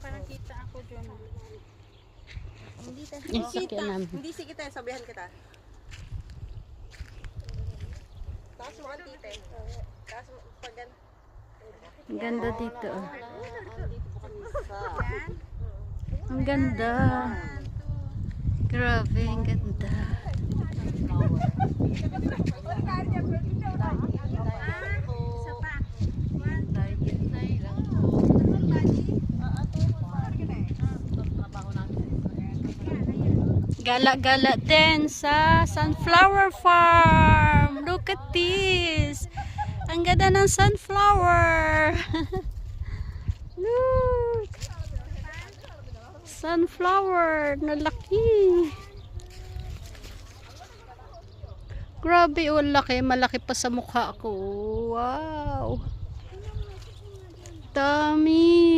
Parang kita ako dyan. Hindi tayo. Yung sakyan namin. Hindi si kita, sabihan kita. Taas mo ang tite. Taas mo pag gan. Ang ganda dito. Oh. Dito po kami sa. Ang ganda. Grabe, ang ganda. Isa pa. Gala-gala din sa Sunflower Farm. Look at this. Ang ganda ng sunflower. Look. Sunflower na laki. Grabe, oh, laki. Malaki pa sa mukha ko. Wow. Dami.